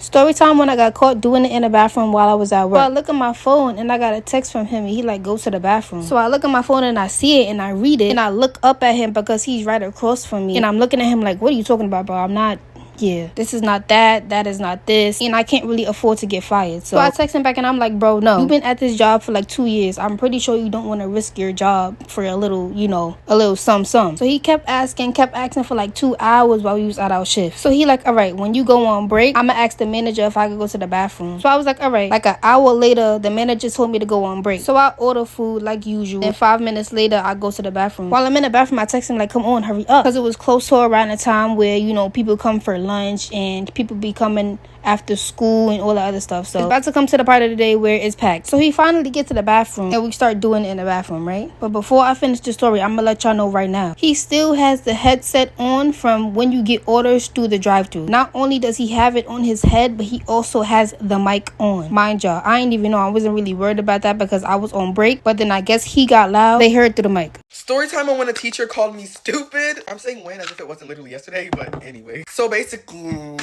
Story time when I got caught doing it in the bathroom while I was at work. So I look at my phone and I got a text from him and he like, go to the bathroom. So I look at my phone and I see it and I read it and I look up at him because he's right across from me. And I'm looking at him like, what are you talking about, bro? I'm not... Yeah, this is not that, that is not this, and I can't really afford to get fired. So I text him back and I'm like, bro, no, you've been at this job for like 2 years. I'm pretty sure you don't want to risk your job for a little, you know, a little some. So he kept asking for like 2 hours while we was at our shift. So he like, all right, when you go on break, I'ma ask the manager if I could go to the bathroom. So I was like, all right. Like an hour later, the manager told me to go on break. So I order food like usual, and 5 minutes later, I go to the bathroom. While I'm in the bathroom, I text him like, come on, hurry up, because it was close to around the time where, you know, people come for lunch and people be coming after school and all the other stuff. So it's about to come to the part of the day where it's packed. So he finally gets to the bathroom and we start doing it in the bathroom, right? But before I finish the story, I'm gonna let y'all know right now, he still has the headset on from when you get orders through the drive-thru. Not only does he have it on his head, but he also has the mic on. Mind y'all, I ain't even know. I wasn't really worried about that because I was on break, but then I guess he got loud. They heard through the mic. Story time on when a teacher called me stupid. I'm saying when as if it wasn't literally yesterday, but anyway. So basically,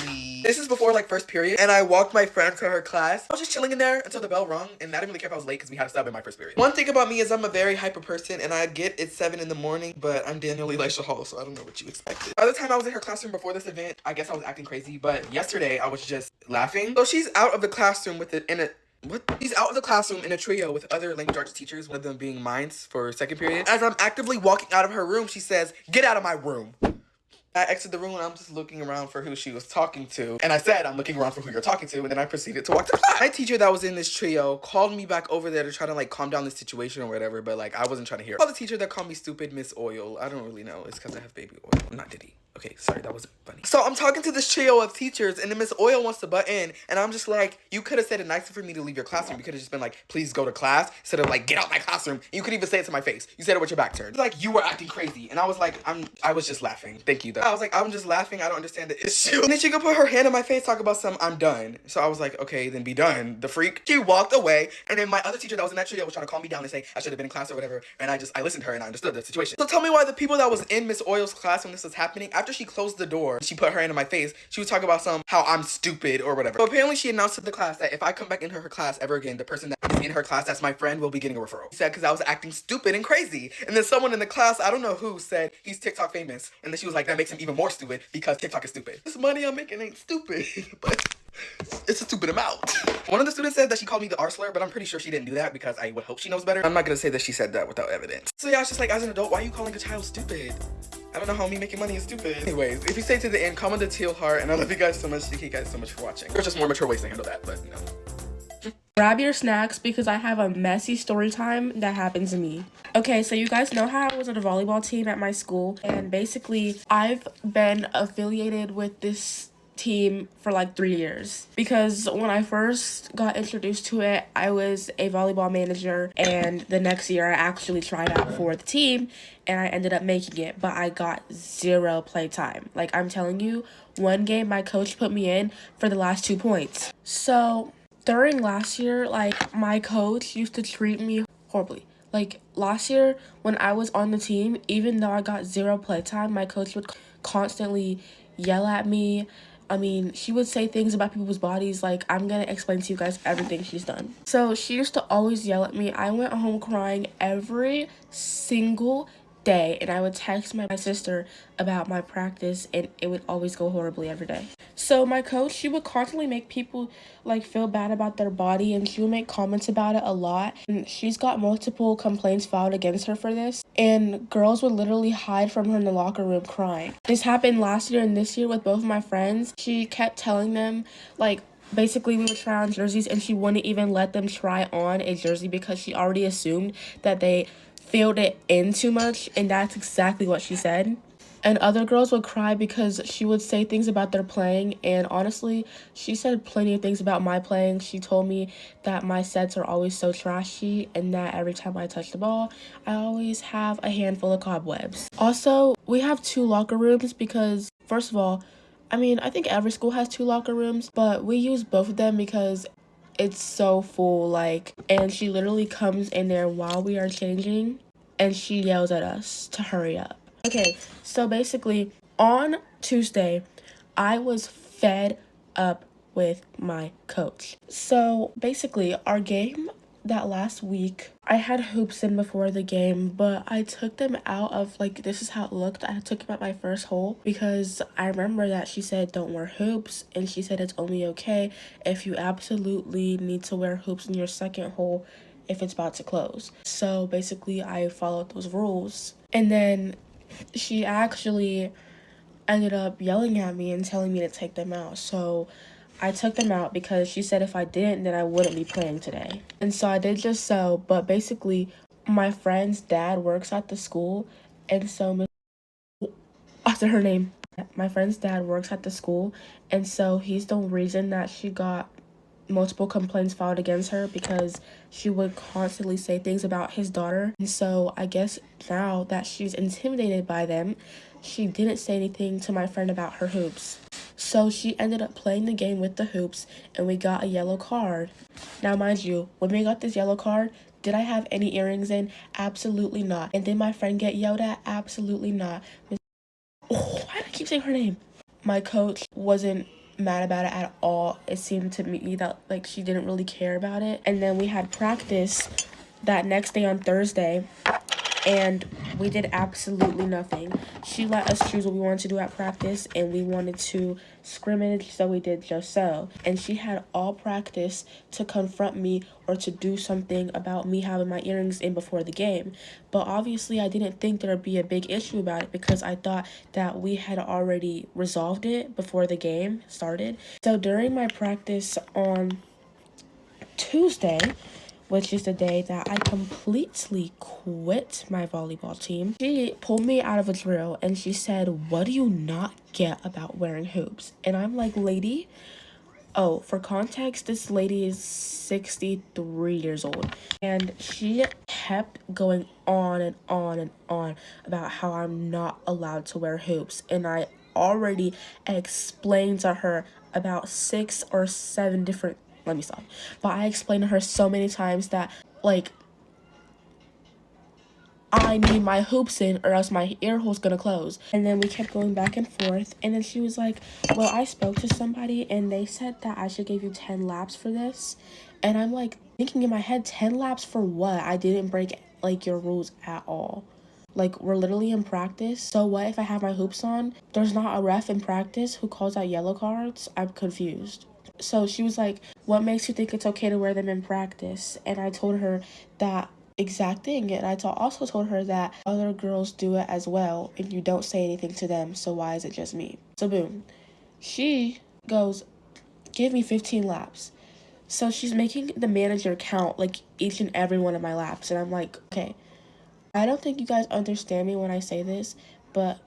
this is before like first period, and I walked my friend to her class. I was just chilling in there until the bell rung, and I didn't really care if I was late because we had a sub in my first period. One thing about me is I'm a very hyper person, and I get it's 7 in the morning, but I'm Daniel Elisha Hall, so I don't know what you expected. Other time I was in her classroom before this event, I guess I was acting crazy, but yesterday I was just laughing. So she's out of the classroom with it in a... What? He's out of the classroom in a trio with other language arts teachers, one of them being Mines for second period. As I'm actively walking out of her room, she says, "Get out of my room." I exited the room and I'm just looking around for who she was talking to. And I said, I'm looking around for who you're talking to. And then I proceeded to walk to class. My teacher that was in this trio called me back over there to try to like calm down the situation or whatever. But like, I wasn't trying to hear it. Called the teacher that called me stupid Miss Oil. I don't really know. It's because I have baby oil. I'm not Diddy. Okay, sorry, that wasn't funny. So I'm talking to this trio of teachers and then Miss Oil wants to butt in. And I'm just like, you could have said it nicer for me to leave your classroom. You could have just been like, please go to class. Instead of like, get out my classroom. And you could even say it to my face. You said it with your back turned. Like, you were acting crazy. And I was like, I was just laughing. Thank you though. I was like, I'm just laughing. I don't understand the issue. And then she could put her hand on my face, talk about some, I'm done. So I was like, okay, then be done. The freak. She walked away. And then my other teacher that was in that trio was trying to calm me down and say I should have been in class or whatever. And I listened to her and I understood the situation. So tell me why the people that was in Miss Oil's class when this was happening, after she closed the door, she put her hand in my face, she was talking about how I'm stupid or whatever. So apparently she announced to the class that if I come back into her class ever again, the person that is in her class that's my friend will be getting a referral. She said because I was acting stupid and crazy. And then someone in the class, I don't know who, said he's TikTok famous. And then she was like, that makes him even more stupid because TikTok is stupid. This money I'm making ain't stupid, but it's a stupid amount. One of the students said that she called me the R slur, but I'm pretty sure she didn't do that because I would hope she knows better. I'm not gonna say that she said that without evidence. So yeah, it's just like, as an adult, why are you calling a child stupid? I don't know how me making money is stupid. Anyways, if you stay to the end, comment the teal heart, and I love you guys so much. Thank you guys so much for watching. There's just more mature ways to handle that, but you know. Grab your snacks because I have a messy story time that happened to me. Okay, so you guys know how I was on a volleyball team at my school, and basically I've been affiliated with this team for like 3 years because when I first got introduced to it, I was a volleyball manager, and the next year I actually tried out for the team and I ended up making it, but I got 0 play time. Like, I'm telling you, one game my coach put me in for the last 2 points. So during last year, like, my coach used to treat me horribly. Like, last year when I was on the team, even though I got 0 play time, my coach would constantly yell at me. I mean, she would say things about people's bodies. Like, I'm gonna explain to you guys everything she's done. So she used to always yell at me. I went home crying every single day, and I would text my sister about my practice, and it would always go horribly every day. So my coach, she would constantly make people like feel bad about their body, and she would make comments about it a lot, and she's got multiple complaints filed against her for this, and girls would literally hide from her in the locker room crying. This happened last year and this year with both of my friends. She kept telling them, like, basically we would try on jerseys, and she wouldn't even let them try on a jersey because she already assumed that they filled it in too much, and that's exactly what she said. And other girls would cry because she would say things about their playing, and honestly, she said plenty of things about my playing. She told me that my sets are always so trashy, and that every time I touch the ball, I always have a handful of cobwebs. Also, we have 2 locker rooms because, first of all, I mean, I think every school has 2 locker rooms, but we use both of them because it's so full, like, and she literally comes in there while we are changing and she yells at us to hurry up. Okay, so basically on Tuesday, I was fed up with my coach. So basically, our game that last week, I had hoops in before the game, but I took them out of, like, this is how it looked. I took them at my first hole because I remember that she said don't wear hoops, and she said it's only okay if you absolutely need to wear hoops in your second hole if it's about to close. So basically, I followed those rules. And then she actually ended up yelling at me and telling me to take them out. So I took them out because she said if I didn't, then I wouldn't be playing today. And so I did just so, but basically my friend's dad works at the school, and so after her name, my friend's dad works at the school, and so he's the reason that she got multiple complaints filed against her because she would constantly say things about his daughter. And so I guess now that she's intimidated by them, she didn't say anything to my friend about her hoops. So she ended up playing the game with the hoops, and we got a yellow card. Now, mind you, when we got this yellow card, did I have any earrings in? Absolutely not. And did my friend get yelled at? Absolutely not. Oh, why do I keep saying her name? My coach wasn't mad about it at all. It seemed to me that, like, she didn't really care about it. And then we had practice that next day on Thursday, and we did absolutely nothing. She let us choose what we wanted to do at practice, and we wanted to scrimmage, so we did just so. And she had all practice to confront me or to do something about me having my earrings in before the game. But obviously I didn't think there would be a big issue about it because I thought that we had already resolved it before the game started. So during my practice on Tuesday, which is the day that I completely quit my volleyball team, she pulled me out of a drill and she said, "What do you not get about wearing hoops?" And I'm like, lady, oh, for context, this lady is 63 years old. And she kept going on and on and on about how I'm not allowed to wear hoops. And I already explained to her about 6 or 7 different, let me stop. But I explained to her so many times that, like, I need my hoops in or else my ear hole's gonna close. And then we kept going back and forth. And then she was like, well, I spoke to somebody and they said that I should give you 10 laps for this. And I'm like thinking in my head, 10 laps for what? I didn't break, like, your rules at all. Like, we're literally in practice. So what if I have my hoops on? There's not a ref in practice who calls out yellow cards. I'm confused. So she was like, what makes you think it's okay to wear them in practice? And I told her that exact thing. And I also told her that other girls do it as well and you don't say anything to them. So why is it just me? So boom. She goes, give me 15 laps. So she's making the manager count, like, each and every one of my laps. And I'm like, okay, I don't think you guys understand me when I say this, but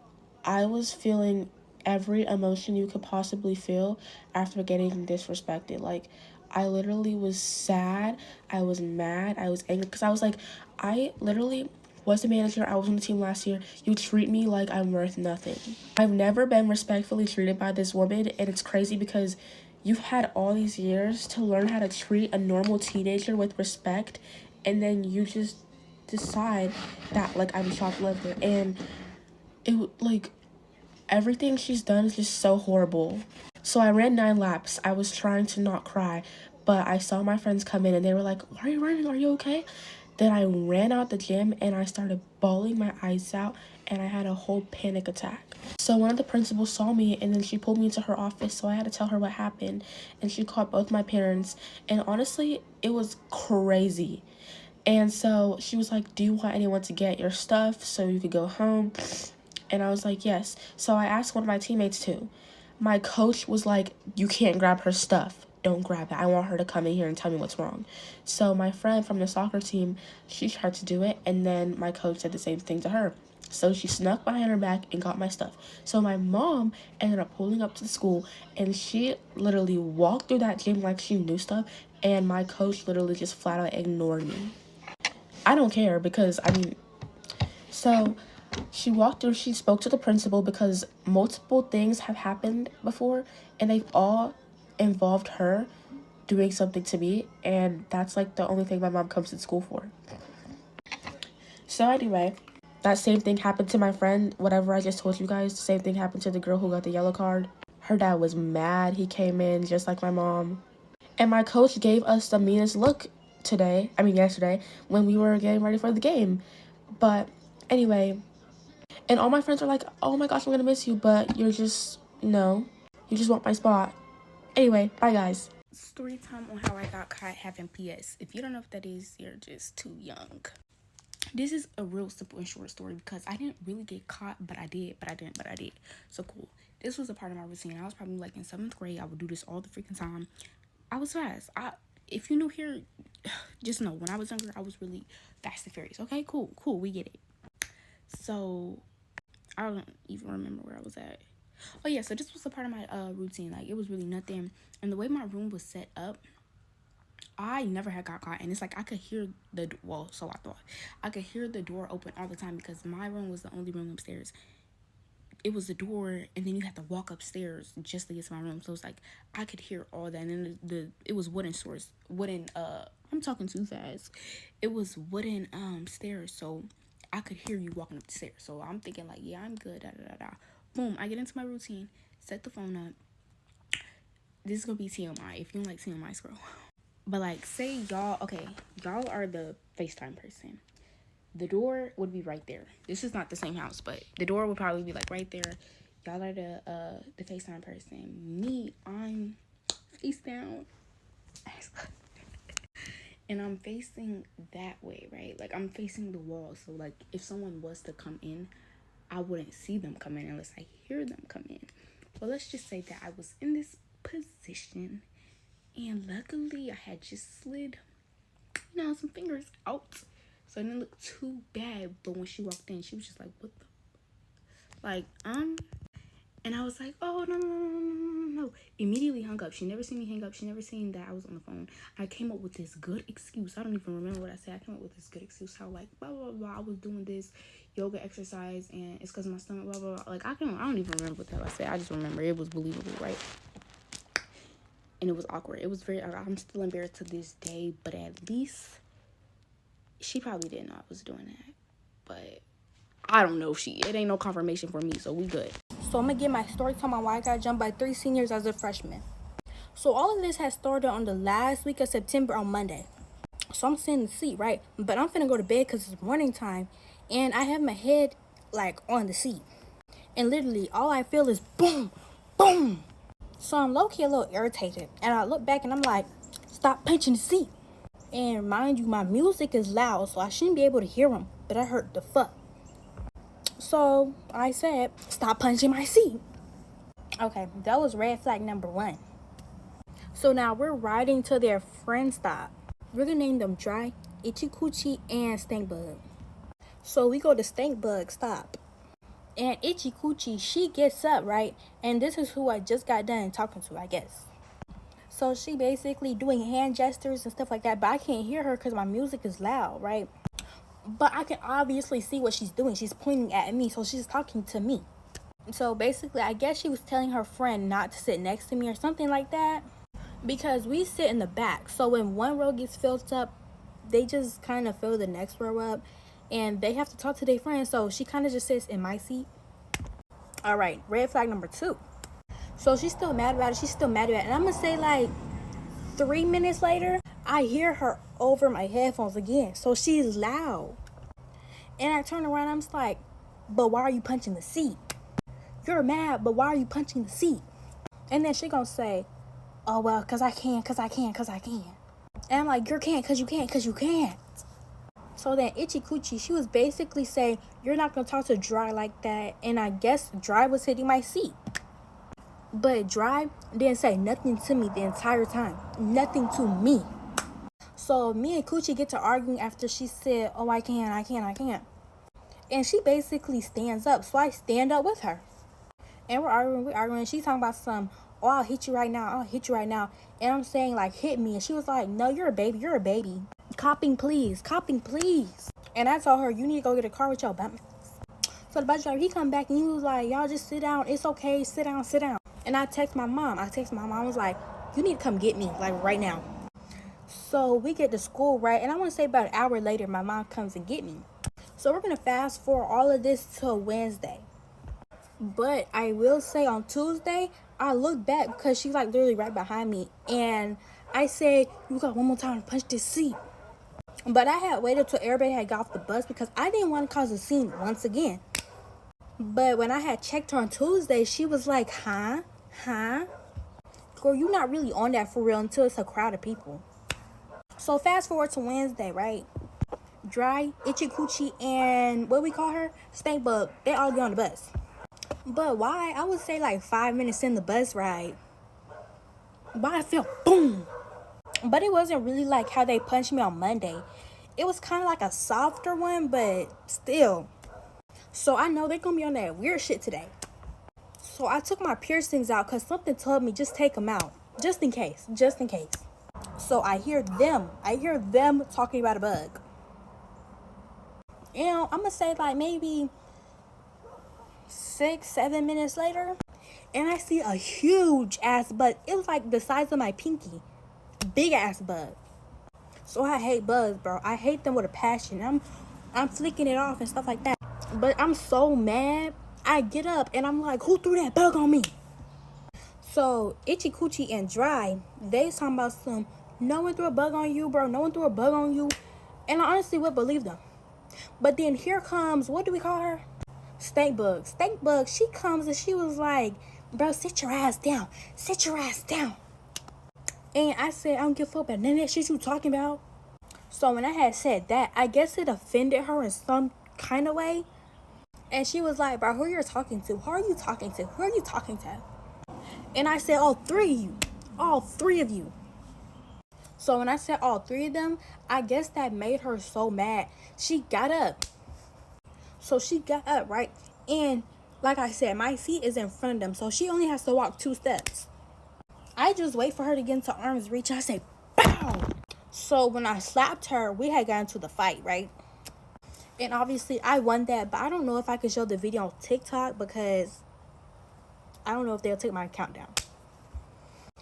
I was feeling every emotion you could possibly feel after getting disrespected. Like, I literally was sad, I was mad, I was angry, because I was like, I literally was the manager, I was on the team last year, you treat me like I'm worth nothing. I've never been respectfully treated by this woman, and it's crazy because you've had all these years to learn how to treat a normal teenager with respect, and then you just decide that, like, I'm shoplifter. And it, like, everything she's done is just so horrible. So I ran 9 laps. I was trying to not cry, but I saw my friends come in and they were like, why are you running? Are you okay? Then I ran out the gym and I started bawling my eyes out and I had a whole panic attack. So one of the principals saw me and then she pulled me into her office, so I had to tell her what happened, and she called both my parents, and honestly, it was crazy. And so she was like, do you want anyone to get your stuff so you could go home? And I was like, yes. So I asked one of my teammates too. My coach was like, you can't grab her stuff. Don't grab it. I want her to come in here and tell me what's wrong. So my friend from the soccer team, she tried to do it. And then my coach said the same thing to her. So she snuck behind her back and got my stuff. So my mom ended up pulling up to the school and she literally walked through that gym like she knew stuff. And my coach literally just flat out ignored me. I don't care because, I mean, so she walked through, she spoke to the principal because multiple things have happened before and they've all involved her doing something to me, and that's like the only thing my mom comes to school for. So anyway, that same thing happened to my friend, whatever I just told you guys, the same thing happened to the girl who got the yellow card. Her dad was mad. He came in just like my mom. And my coach gave us the meanest look yesterday, when we were getting ready for the game. But anyway, and all my friends are like, oh my gosh, I'm gonna miss you, but you just want my spot. Anyway, bye guys. Story time on how I got caught having PS. If you don't know what that is, you're just too young. This is a real simple and short story because I didn't really get caught, but I did. So cool. This was a part of my routine. I was probably like in 7th grade. I would do this all the freaking time. I was fast. If you're new here, just know when I was younger, I was really fast and furious. Okay, cool, we get it. So I don't even remember where I was at. Oh yeah, so this was a part of my routine. Like, it was really nothing. And the way my room was set up, I never had got caught. And it's like I could hear so I thought I could hear the door open all the time because my room was the only room upstairs. It was a door, and then you had to walk upstairs just to get to my room. So it's like I could hear all that. And then it was I'm talking too fast. It was wooden stairs, so I could hear you walking up the stairs. So I'm thinking like, yeah, I'm good. Boom, I get into my routine, set the phone up. This is gonna be TMI. If you don't like TMI, scroll. But like, say y'all are the FaceTime person. The door would be right there. This is not the same house, but the door would probably be like right there. Y'all are the FaceTime person. Me, I'm face down. And I'm facing that way, right? Like, I'm facing the wall. So like, if someone was to come in, I wouldn't see them come in unless I hear them come in. Well, let's just say that I was in this position, and luckily I had just slid, some fingers out. So it didn't look too bad, but when she walked in, she was just like, what the? Like, and I was like, oh, no. Immediately hung up. She never seen me hang up. She never seen that I was on the phone. I came up with this good excuse. I don't even remember what I said. I came up with this good excuse. How, like, blah, blah, blah. I was doing this yoga exercise, and it's because of my stomach, blah, blah, blah. Like, I don't even remember what the hell I said. I just remember it was believable, right? And it was awkward. It was I'm still embarrassed to this day, but at least she probably didn't know I was doing that. But I don't know if it ain't no confirmation for me, so we good. So I'm gonna get my story time on why I got jumped by 3 seniors as a freshman. So all of this has started on the last week of September on Monday. So I'm sitting in the seat, right? But I'm finna go to bed because it's morning time, and I have my head like on the seat. And literally all I feel is boom, boom. So I'm low-key a little irritated, and I look back and I'm like, stop punching the seat. And mind you, my music is loud, so I shouldn't be able to hear them, but I heard the fuck. So I said, stop punching my seat. Okay, that was red flag number 1. So now we're riding to their friend stop. We're gonna name them Dry, Itchy Coochie, and Stink Bug. So we go to Stink Bug stop. And Itchy Coochie, she gets up, right? And this is who I just got done talking to, I guess. So she basically doing hand gestures and stuff like that, but I can't hear her because my music is loud, right? But I can obviously see what she's doing. She's pointing at me, so she's talking to me. So basically, I guess she was telling her friend not to sit next to me or something like that, because we sit in the back. So when one row gets filled up, they just kind of fill the next row up, and they have to talk to their friend. So she kind of just sits in my seat. All right, red flag number 2. So she's still mad about it. And I'm going to say like 3 minutes later, I hear her over my headphones again. So she's loud. And I turn around, I'm just like, but why are you punching the seat? You're mad, but why are you punching the seat? And then she gonna say, oh, well, because I can. And I'm like, you can't because you can't. So then Itchy Coochie, she was basically saying, you're not going to talk to Dry like that. And I guess Dry was hitting my seat. But Dry didn't say nothing to me the entire time. Nothing to me. So me and Coochie get to arguing after she said, oh, I can't. And she basically stands up. So I stand up with her. And we're arguing. She's talking about oh, I'll hit you right now. And I'm saying, like, hit me. And she was like, no, you're a baby. Copping, please. And I told her, you need to go get a car with your bum. So the bus driver, he come back and he was like, y'all just sit down. It's okay. Sit down. And I text my mom. I was like, you need to come get me, like, right now. So we get to school, right? And I want to say about an hour later, my mom comes and get me. So we're going to fast forward all of this till Wednesday. But I will say on Tuesday, I looked back because she's like literally right behind me. And I said, you got one more time to punch this seat. But I had waited till everybody had got off the bus because I didn't want to cause a scene once again. But when I had checked her on Tuesday, she was like, huh? Girl, you're not really on that for real until it's a crowd of people. So fast forward to Wednesday, right? Dry, Itchy Coochie, and what we call her? Stank Bug. They all get on the bus. But why? I would say like 5 minutes in the bus ride. But I felt boom. But it wasn't really like how they punched me on Monday. It was kind of like a softer one, but still. So I know they're going to be on that weird shit today. So I took my piercings out because something told me just take them out. Just in case. So I hear them talking about a bug. You know, I'm going to say like maybe 6-7 minutes later. And I see a huge ass bug. It was like the size of my pinky. Big ass bug. So I hate bugs, bro. I hate them with a passion. I'm flicking it off and stuff like that. But I'm so mad. I get up and I'm like, who threw that bug on me? So Itchy Coochie and Dry, they talking about some, no one threw a bug on you, bro. No one threw a bug on you. And I honestly would believe them. But then here comes, what do we call her? Stank Bug. Stank Bug, she comes and she was like, bro, sit your ass down. Sit your ass down. And I said, I don't give a fuck about none of that shit you talking about. So when I had said that, I guess it offended her in some kind of way. And she was like, bro, who you're talking to? Who are you talking to? Who are you talking to? And I said, all three of you. All three of you. So when I said all three of them, I guess that made her so mad. She got up. So she got up, right? And like I said, my seat is in front of them. So she only has to walk 2 steps. I just wait for her to get into arm's reach. I say, pow! So when I slapped her, we had gotten to the fight, right? And obviously, I won that. But I don't know if I can show the video on TikTok because I don't know if they'll take my account down.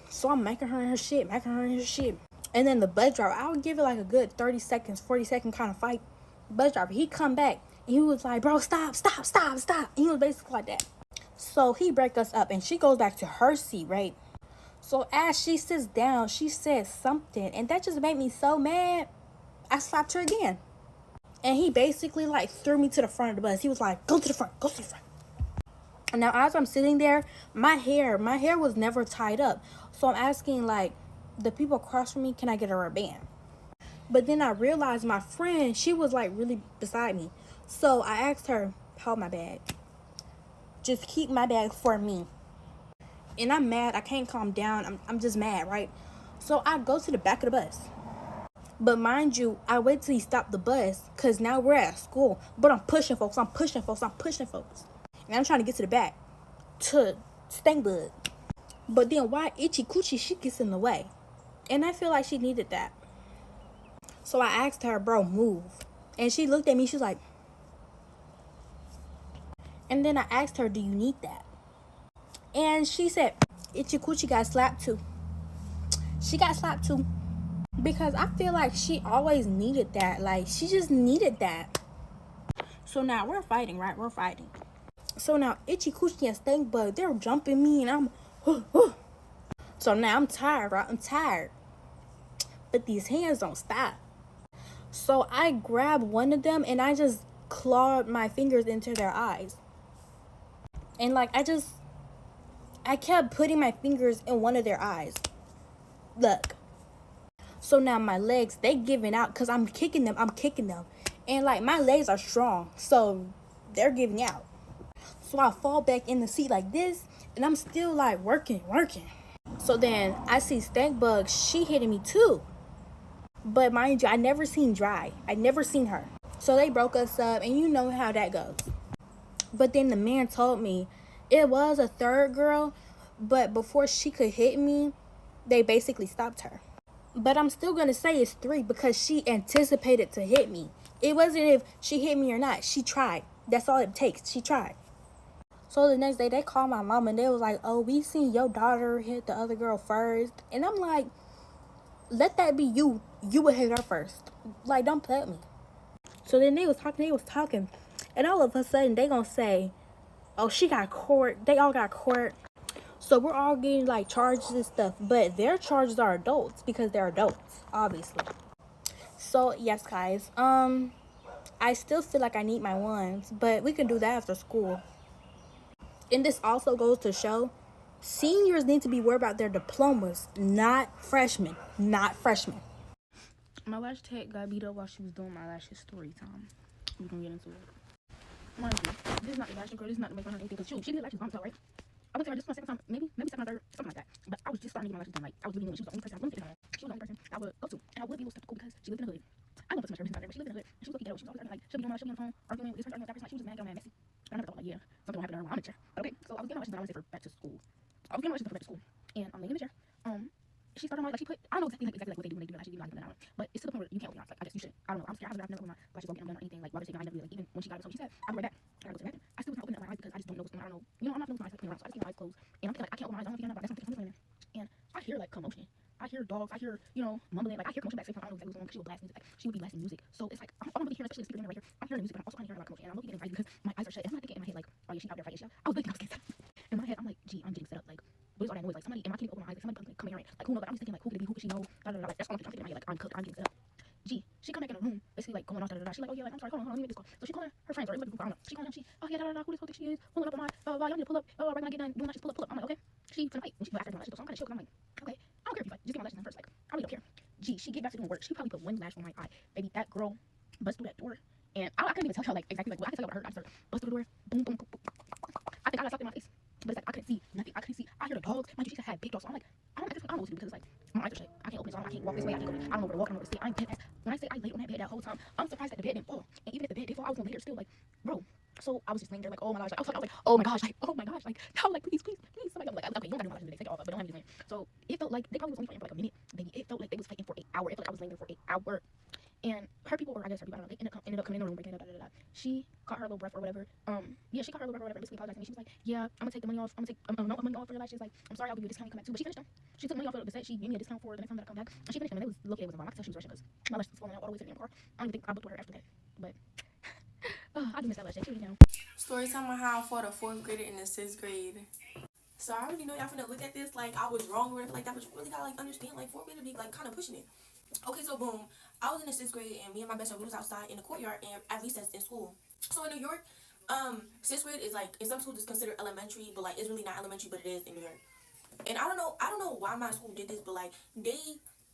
So I'm making her in her shit. And then the bus driver, I would give it like a good 30 seconds, 40-second kind of fight. Bus driver, he come back. And he was like, bro, stop. And he was basically like that. So he break us up. And she goes back to her seat, right? So as she sits down, she says something. And that just made me so mad. I slapped her again. And he basically like threw me to the front of the bus. He was like, go to the front. And now as I'm sitting there, my hair was never tied up. So I'm asking like the people across from me, can I get a rubber band? But then I realized my friend, she was like really beside me. So I asked her, hold my bag. Just keep my bag for me. And I'm mad. I can't calm down. I'm just mad, right? So I go to the back of the bus. But mind you, I wait till he stopped the bus because now we're at school. But I'm pushing folks. And I'm trying to get to the back to Stank Bug. But then why Itchy Coochie, she gets in the way. And I feel like she needed that. So I asked her, bro, move. And she looked at me. She was like. And then I asked her, do you need that? And she said, Itchy Coochie got slapped too. She got slapped too. Because I feel like she always needed that. Like, she just needed that. So now we're fighting, right? We're fighting. So now Itchy Coochie and Stank Bug, they're jumping me. And I'm, So now I'm tired, right? I'm tired. But these hands don't stop. So I grabbed one of them and I just clawed my fingers into their eyes. And like, I kept putting my fingers in one of their eyes. Look. So now my legs, they giving out because I'm kicking them. And like my legs are strong. So they're giving out. So I fall back in the seat like this. And I'm still like working. So then I see Stank Bug. She hitting me too. But mind you, I never seen Dry. I never seen her. So they broke us up. And you know how that goes. But then the man told me it was a third girl. But before she could hit me, they basically stopped her. But I'm still going to say it's 3 because she anticipated to hit me. It wasn't if she hit me or not. She tried. That's all it takes. She tried. So the next day, they called my mom and they was like, oh, we seen your daughter hit the other girl first. And I'm like, let that be you. You would hit her first. Like, don't play with me. So then they was talking. And all of a sudden, they going to say, Oh, she got court. They all got court. So we're all getting like charges and stuff, but their charges are adults because they're adults, obviously. So yes, guys. I still feel like I need my ones, but we can do that after school. And this also goes to show seniors need to be worried about their diplomas, not freshmen. Not freshmen. My lash tech got beat up while she was doing my lashes story time. We're gonna get into it. Mind you, this is not the lashes girl. This is not to make fun of anything. Cause she did lashes by herself, right? I went to her just my second time, maybe second or third, something like that. But I was just starting to get my lashes done. Like I was really new. She was the only person I was willing to get She was the only person I would go to, and I would be a little skeptical because she lived in the hood. I don't put so much everything out there, but she lived in the hood. And she was looking ghetto. She was always like, she'll be doing my, she'll be on the phone, arguing with this person, arguing with that person. Like, she was just mad, messy. I never thought like, yeah, something will happen to her while I'm in the chair. But okay, so I was getting my lashes done. I was for back to school. I was getting my lashes done for back to school, and I'm laying in the chair. She started like she put, I don't know exactly like what they do when they do lashes, you like them, but it's to the point where you can't open your eyes. Like I guess you should. I don't know. I'm scared. I've never opened my lashes open or anything. Like while they're taking, I never really, like even when she got it, so she said, I'll be right back. I gotta go to the bathroom. I still was not opening up my eyes because I just don't know what's going on. I don't know. You know, I'm not feeling my eyes around, so I just keep my eyes closed. And I'm thinking like I can't open my eyes. I don't know if you know, but that's something I'm and I hear like commotion. I hear dogs. I hear, you know, mumbling. Like I hear commotion back. I don't know exactly what's going on because she would blast music. Like she would be blasting music. So it's like I'm really hearing, especially the speaker right here. I'm hearing music, but I'm also kind of hearing a lot of commotion. And I'm looking at anxiety because my eyes are shut. And I'm not thinking in my head like, oh yeah, she out there fighting. She out. I was thinking I was getting set up. In my head, I'm like, gee, I'm getting set up. Like, what is all that noise? Like somebody, am I can't open my eyes? Like somebody come here. Like who knows? But I'm just thinking like, who could it be? Who could she know? Like that's all I'm thinking in my head. Like I'm cooked. I'm getting set up. Gee, she come back in the room, basically like going off. She's like, oh yeah, like I'm sorry, hold on, let me make this call. So she calling her friends or everybody, I don't know. She calling them. Oh yeah, who this whole thing she is? Pulling up on my, y'all need to pull up. Right when I get done doing lashes, pull up. I'm like, okay. She finna fight. And she go after doing lashes, so I'm kind of chill. I'm like, okay, I don't care if you fight. Just get my lashes done first. Like I really don't care. Gee, she get back to doing work. She probably put one lash on my eye. Baby, that girl bust through that door, and I couldn't even tell her like exactly like what I could tell what I heard. I started bust through the door, boom, boom, boom, boom. I think I got something in my face, but it's like I couldn't see nothing. I couldn't see. I hear the dogs. Mind you, she had big dogs. So I'm like, I don't know what to do because it's like my eyes are shut. I can't open it, so I can't walk this way. I can't go. I don't know where to walk. I don't know where to sit. I'm dead ass. When I say I laid on that bed that whole time, I'm surprised that the bed didn't fall. And even if the bed did fall, I was gonna lay there still. Like, bro. So I was just laying there like, oh my gosh. Like, I was like, oh my gosh. Like, oh my gosh. Like, no, like, please. Somebody, I'm like, okay, you don't gotta do my today. Take it off. But don't have me laying. So it felt like they probably was only fighting for like a minute. Baby, it felt like they was fighting for an hour. It felt like I was laying there for an hour. And her people, or I guess her people, I don't know, they ended up coming in the room, breaking it up, She caught her little breath or whatever. She caught her little breath or whatever, basically apologized to me. She was like, yeah, I'm gonna take the money off. I'm gonna take money off for your lashes. Like, I'm sorry, I'll give you a discount when you come back too. But she finished them. She took money off of the set. She gave me a discount for the next time that I come back. And she finished them. And it was look, it was wrong. I could tell she was rushing because my lashes was falling out all the way to the damn car. I don't even think I booked her after that. But I do miss that lash. She now. Story time on how I fought a 4th grader in the 6th grade. So I already know y'all finna look at this like I was wrong or whatever like that, but you really gotta like understand like 4th grade be like kind of pushing it. Okay, so boom, I was in the 6th grade and me and my best friend we was outside in the courtyard and at recess in school. So in New York, 6th grade is like in some schools it's considered elementary, but like it's really not elementary, but it is in New York. And I don't know why my school did this, but like they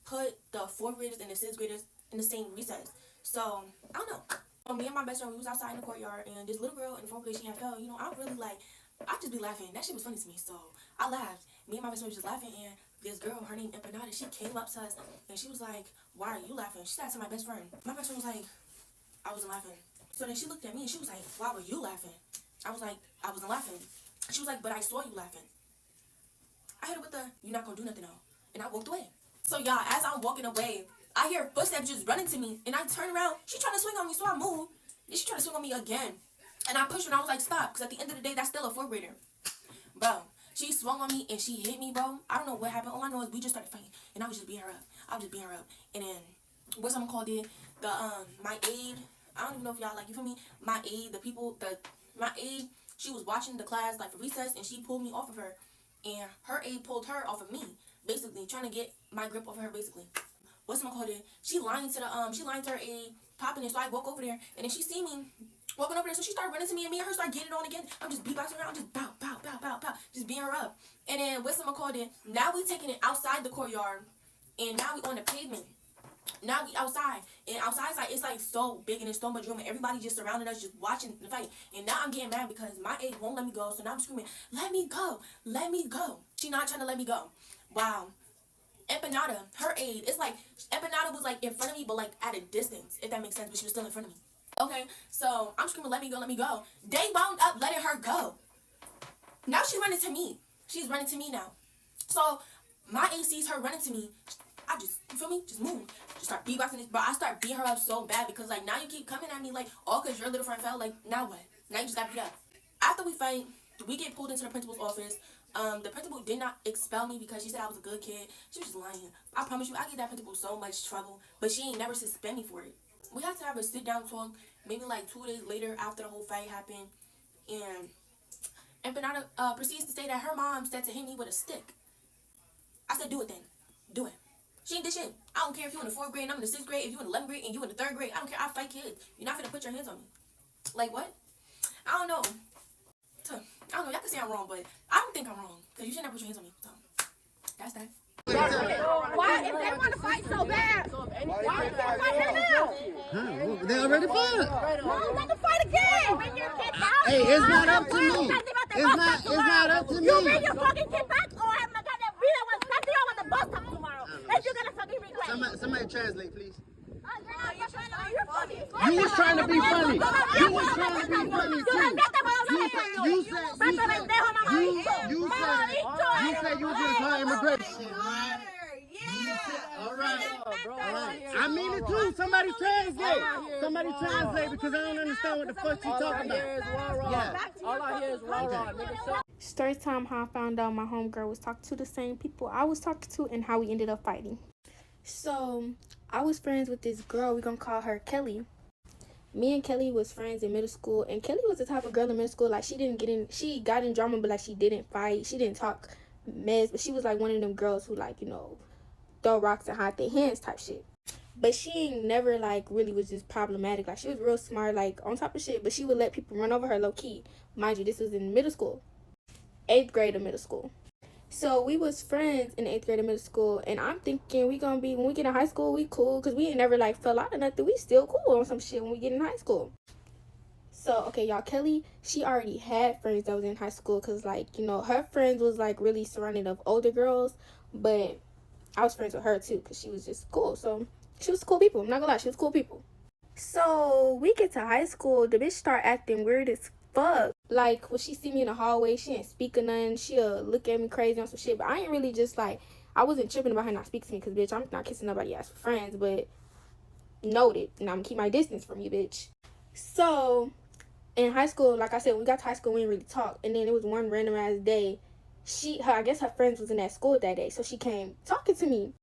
put the 4th graders and the 6th graders in the same recess. So I don't know. Me and my best friend we was outside in the courtyard and this little girl in 4th grade she had fell. You know, I really like I just be laughing. That shit was funny to me, so I laughed. Me and my best friend was just laughing, and this girl, her name Empanada, she came up to us, and she was like, why are you laughing? She said to my best friend. My best friend was like, I wasn't laughing. So then she looked at me, and she was like, why were you laughing? I was like, I wasn't laughing. She was like, but I saw you laughing. I hit her with the, you're not gonna do nothing though. And I walked away. So y'all, as I'm walking away, I hear footsteps just running to me, and I turn around. She trying to swing on me, so I moved, and she tried to swing on me again. And I pushed her and I was like, stop. Because at the end of the day, that's still a 4th grader. Bro, she swung on me and she hit me, bro. I don't know what happened. All I know is we just started fighting. And I was just beating her up. And then, what someone called it, my aide, I don't even know if y'all, like, you feel me? My aide, my aide, she was watching the class, like, for recess. And she pulled me off of her. And her aide pulled her off of me. Basically, trying to get my grip off of her, basically. What someone called it, she lied to her aide, popping it. So I walk over there. And then she see me walking over there, so she started running to me, and me and her started getting it on again. I'm just beatboxing around, just bow, just beating her up. And then what's someone called it? Now we taking it outside the courtyard, and now we on the pavement. Now we outside, and outside it's like so big and there's so much room, and everybody just surrounding us, just watching the fight. And now I'm getting mad because my aide won't let me go, so now I'm screaming, let me go. She not trying to let me go. Wow. Empanada, her aide, it's like Empanada was like in front of me, but like at a distance, if that makes sense, but she was still in front of me. Okay, so I'm screaming, let me go. They wound up letting her go. Now she's running to me. She's running to me now. So my aide sees her running to me. I just, you feel me? Just move. Just start beatboxing this. But I start beating her up so bad because like now you keep coming at me like, all because your little friend fell. Like, now what? Now you just got beat up. After we fight, we get pulled into the principal's office. The principal did not expel me because she said I was a good kid. She was just lying. I promise you, I gave that principal so much trouble, but she ain't never suspend me for it. We had to have a sit-down talk maybe like 2 days later after the whole fight happened, and And Bernardo proceeds to say that her mom said to hit me with a stick. I said, do it then. Do it. She ain't did shit. I don't care if you in the 4th grade and I'm in the 6th grade, if you in the 11th grade and you in the 3rd grade. I don't care. I fight kids. You're not finna put your hands on me. Like, what? I don't know. I don't know. Y'all can say I'm wrong, but I don't think I'm wrong. Because you shouldn't have put your hands on me. So, that's that. Why? If they want to fight so bad, why are they fighting now? They already fought. No, let them fight again. Hey, it's not up to me. It's not up to me. You bring your fucking kid back, or I'm gonna get that video when something on the bus stop tomorrow. That you're gonna fucking regret. Somebody translate, please. You was trying to be funny. You was trying to be funny too. You said you were just high immigration. All right. I mean it too. Somebody translate because I don't understand what the fuck you talking about. All I hear is rah-rah, nigga. Story time how I found out my homegirl was talking to the same people I was talking to and how we ended up fighting. So, I was friends with this girl, we're gonna call her Kelly. Me and Kelly was friends in middle school, and Kelly was the type of girl in middle school, like, she got in drama, but, like, she didn't fight, she didn't talk mess, but she was, like, one of them girls who, like, you know, throw rocks and hide their hands type shit. But she ain't never, like, really was just problematic, like, she was real smart, like, on top of shit, but she would let people run over her low-key. Mind you, this was in middle school, 8th grade of middle school. So we was friends in the 8th grade of middle school, and I'm thinking we gonna be, when we get in high school, we cool, because we ain't never, like, fell out or nothing. We still cool on some shit when we get in high school. So, okay, y'all, Kelly, she already had friends that was in high school, because, like, you know, her friends was, like, really surrounded of older girls, but I was friends with her, too, because she was just cool. So, she was cool people. I'm not gonna lie, she was cool people. So, we get to high school, the bitch start acting weird as fuck. Like, when she see me in the hallway, she ain't speak or nothing. She'll look at me crazy on some shit. But I ain't really just, like, I wasn't tripping about her not speaking to me. Because, bitch, I'm not kissing nobody else for friends. But, noted. And I'm going to keep my distance from you, bitch. So, in high school, like I said, when we got to high school, we didn't really talk. And then it was one random ass day. I guess her friends was in that school that day. So, she came talking to me.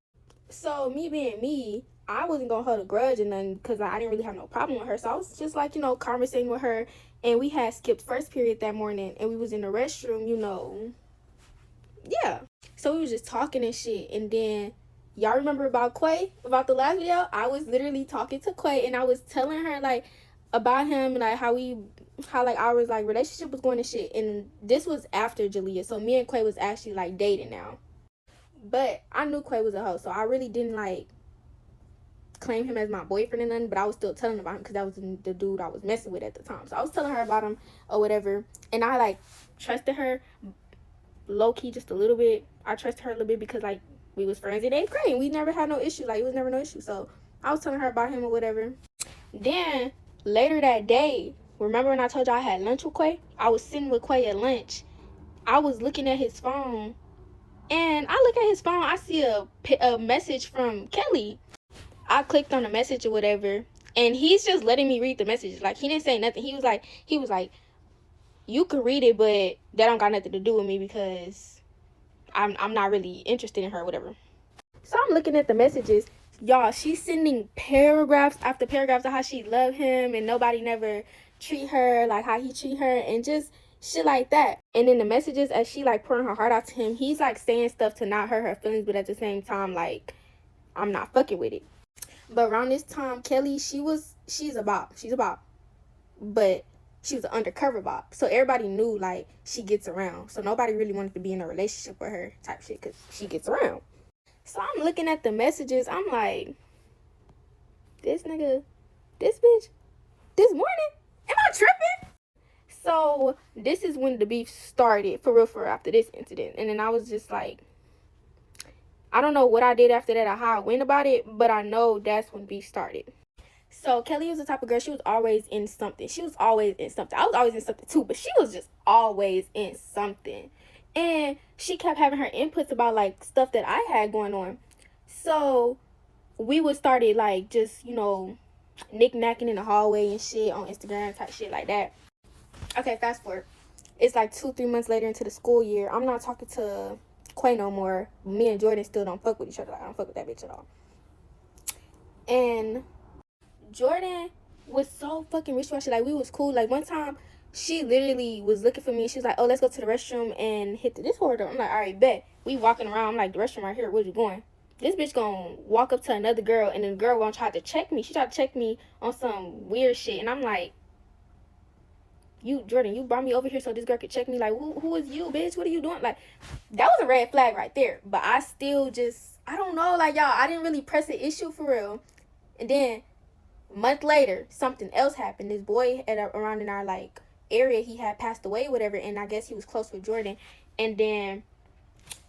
So, me being me, I wasn't going to hold a grudge or nothing. Because I didn't really have no problem with her. So, I was just, like, you know, conversating with her. And we had skipped first period that morning, and we was in the restroom, you know. Yeah. So we was just talking and shit. And then, y'all remember about Quay? About the last video? I was literally talking to Quay, and I was telling her, like, about him, and, like, how like, our, like, relationship was going and shit. And this was after Jalea. So me and Quay was actually, like, dating now. But I knew Quay was a hoe, so I really didn't, like, claim him as my boyfriend and nothing, but I was still telling about him because that was the dude I was messing with at the time. So I was telling her about him or whatever, and I, like, trusted her low-key just a little bit. I trusted her a little bit because, like, we was friends in 8th grade and we never had no issue. Like, it was never no issue. So I was telling her about him or whatever. Then later that day, remember when I told y'all I had lunch with Quay? I was sitting with Quay at lunch. I was looking at his phone, and I look at his phone, I see a message from Kelly. I clicked on the message or whatever, and he's just letting me read the message. Like, he didn't say nothing. He was like, you could read it, but that don't got nothing to do with me because I'm not really interested in her or whatever. So I'm looking at the messages. Y'all, she's sending paragraphs after paragraphs of how she love him and nobody never treat her like how he treat her and just shit like that. And in the messages, as she, like, pouring her heart out to him, he's, like, saying stuff to not hurt her feelings, but at the same time, like, I'm not fucking with it. But around this time, Kelly, she's a bop. She's a bop. But she was an undercover bop. So everybody knew, like, she gets around. So nobody really wanted to be in a relationship with her type shit because she gets around. So I'm looking at the messages. I'm like, this nigga, this bitch, this morning, am I tripping? So this is when the beef started, for real, after this incident. And then I was just like, I don't know what I did after that or how I went about it, but I know that's when beef started. So Kelly was the type of girl, she was always in something. She was always in something. I was always in something too, but she was just always in something. And she kept having her inputs about, like, stuff that I had going on. So we would started, like, just, you know, knick-knacking in the hallway and shit on Instagram type shit like that. Okay, fast forward. It's like 2-3 months later into the school year. I'm not talking to Quay no more. Me and Jordan still don't fuck with each other. Like, I don't fuck with that bitch at all. And Jordan was so fucking wishy-washy. Like, we was cool. Like, one time she literally was looking for me. She was like, oh, let's go to the restroom and hit the Discord door. I'm like, all right, bet. We walking around. I'm like, the restroom right here. Where you going? This bitch gonna walk up to another girl, and then the girl gonna try to check me. She tried to check me on some weird shit, and I'm like, you, Jordan, you brought me over here so this girl could check me. Like, who is you, bitch? What are you doing? Like, that was a red flag right there. But I still just, I don't know. Like, y'all, I didn't really press the issue for real. And then a month later, something else happened. This boy around in our, like, area, he had passed away, whatever. And I guess he was close with Jordan. And then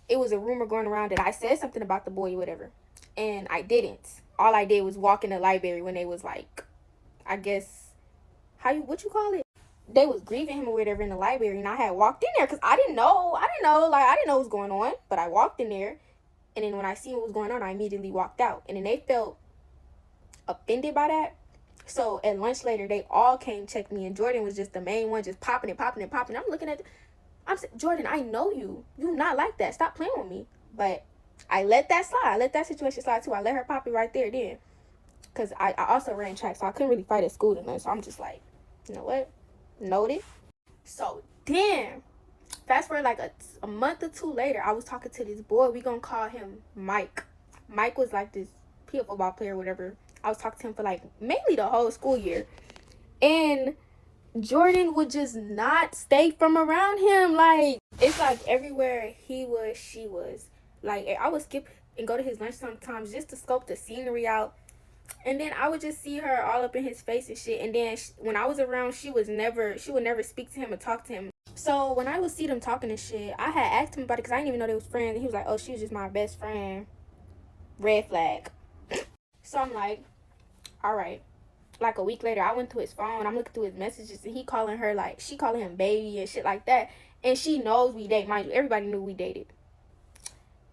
it was a rumor going around that I said something about the boy, whatever. And I didn't. All I did was walk in the library when they was, like, I guess, what you call it? They was grieving him or whatever in the library, and I had walked in there because I didn't know what was going on, but I walked in there, and then when I seen what was going on, I immediately walked out, and then they felt offended by that. So at lunch later, they all came check me, and Jordan was just the main one, just popping. I'm looking at, I'm saying, Jordan, I know you not like that. Stop playing with me. But I let that slide. I let that situation slide too. I let her pop it right there then, because I also ran track, so I couldn't really fight at school tonight. So I'm just like, you know what? Noted. So then fast forward like a month or two later, I was talking to this boy. We gonna call him Mike. Mike was like this football player or whatever. I was talking to him for like mainly the whole school year, and Jordan would just not stay from around him. Like, it's like everywhere he was, she was. Like, I would skip and go to his lunch sometimes just to scope the scenery out. And then I would just see her all up in his face and shit. And then when I was around, she would never speak to him or talk to him. So when I would see them talking and shit, I had asked him about it because I didn't even know they was friends. And he was like, oh, she was just my best friend. Red flag. So I'm like, all right. Like a week later, I went to his phone. I'm looking through his messages, and she calling him baby and shit like that. And she knows we date. Mind you, everybody knew we dated.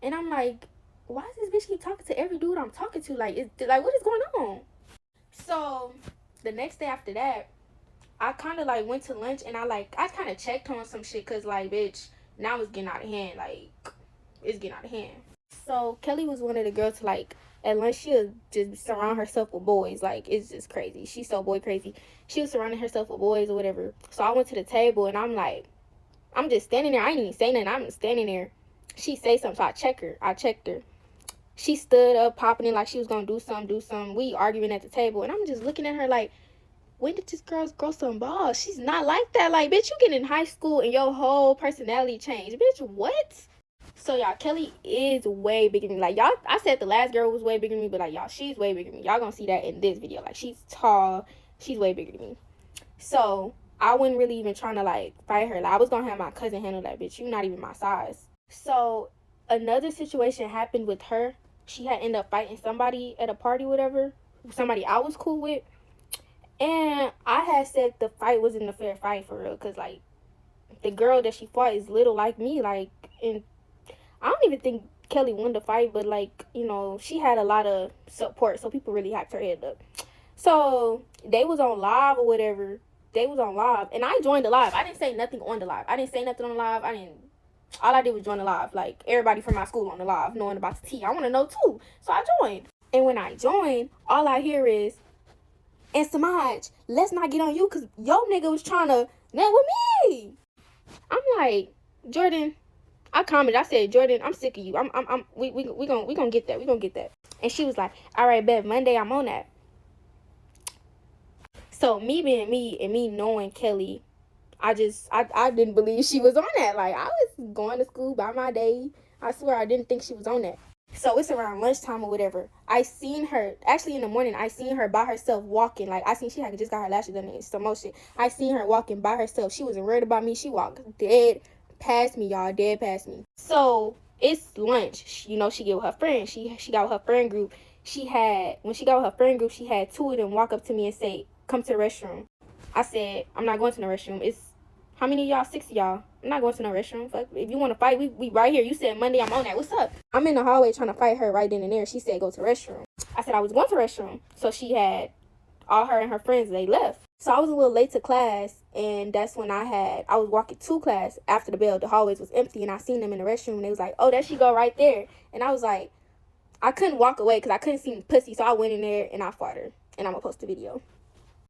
And I'm like, why does this bitch keep talking to every dude I'm talking to? Like, what is going on? So the next day after that, I kind of like went to lunch, and I kind of checked on some shit, because like, bitch, now it's getting out of hand. Like, it's getting out of hand. So Kelly was one of the girls to, like, at lunch, she'll just surround herself with boys. Like, it's just crazy. She's so boy crazy. She was surrounding herself with boys or whatever. So I went to the table, and I'm like, I'm just standing there. I ain't even say nothing. I'm standing there. She say something, so I checked her. She stood up, popping in like she was gonna do something. We arguing at the table, and I'm just looking at her like, when did this girl grow some balls? She's not like that. Like, bitch, you get in high school and your whole personality changed. Bitch, what? So, y'all, Kelly is way bigger than me. Like, y'all, I said the last girl was way bigger than me, but, like, y'all, she's way bigger than me. Y'all gonna see that in this video. Like, she's tall. She's way bigger than me. So, I wasn't really even trying to, like, fight her. Like, I was gonna have my cousin handle that, bitch. You not even my size. So, another situation happened with her. She had ended up fighting somebody at a party, whatever. Somebody I was cool with. And I had said the fight wasn't a fair fight for real. Because, like, the girl that she fought is little like me. Like, and I don't even think Kelly won the fight. But, like, you know, she had a lot of support. So, people really hyped her head up. So, they was on live or whatever. They was on live. And I joined the live. I didn't say nothing on the live. All I did was join the live. Like, everybody from my school on the live, knowing about the tea. I want to know, too. So, I joined. And when I joined, all I hear is, and Samaj, let's not get on you, because your nigga was trying to net with me. I'm like, Jordan, I commented. I said, Jordan, I'm sick of you. We gonna get that. We gonna get that. And she was like, all right, bet, Monday I'm on that. So, me being me and me knowing Kelly, I didn't believe she was on that. Like, I was going to school by my day. I swear I didn't think she was on that. So it's around lunchtime or whatever. I seen her, actually in the morning, I seen her by herself walking. Like, I seen she had just got her lashes done and some more shit. I seen her walking by herself. She wasn't worried about me. She walked dead past me, y'all. Dead past me. So it's lunch. You know, she get with her friend. She got with her friend group. When she got with her friend group, she had two of them walk up to me and say, come to the restroom. I said, I'm not going to the restroom. It's, how many of y'all? 6 of y'all. I'm not going to no restroom. Fuck. If you want to fight, we right here. You said Monday, I'm on that. What's up? I'm in the hallway trying to fight her right then and there. She said, go to the restroom. I said I was going to the restroom. So she had all her and her friends, they left. So I was a little late to class, and that's when I was walking to class after the bell. The hallways was empty, and I seen them in the restroom, and they was like, oh, there she go right there. And I was like, I couldn't walk away because I couldn't see pussy, so I went in there, and I fought her. And I'm going to post the video.